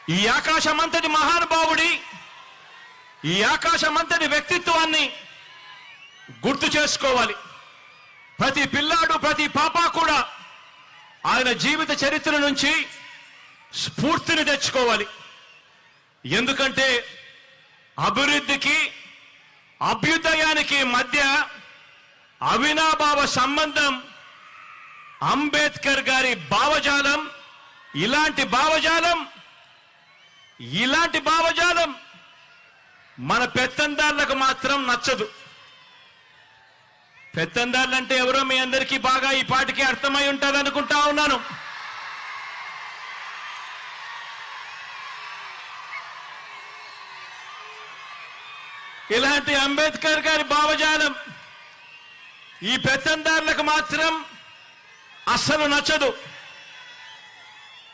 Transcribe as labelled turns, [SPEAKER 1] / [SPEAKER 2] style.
[SPEAKER 1] ఈ ఆకాశమంతటి మహానుభావుడి, ఈ ఆకాశమంతటి వ్యక్తిత్వాన్ని గుర్తు చేసుకోవాలి. ప్రతి పిల్లాడు, ప్రతి పాప కూడా ఆయన జీవిత చరిత్ర నుంచి స్ఫూర్తిని తెచ్చుకోవాలి. ఎందుకంటే అభివృద్ధికి, అభ్యుదయానికి మధ్య అవినాభావ సంబంధం అంబేద్కర్ గారి భావజాలం. ఇలాంటి భావజాలం మన పెత్తందారులకు మాత్రం నచ్చదు. పెత్తందారులంటే ఎవరో మీ అందరికీ బాగా ఈ పాటికి అర్థమై ఉంటుంది అనుకుంటా ఉన్నాను. ఇలాంటి అంబేద్కర్ గారి భావజాలం ఈ పెత్తందారులకు మాత్రం అస్సలు నచ్చదు.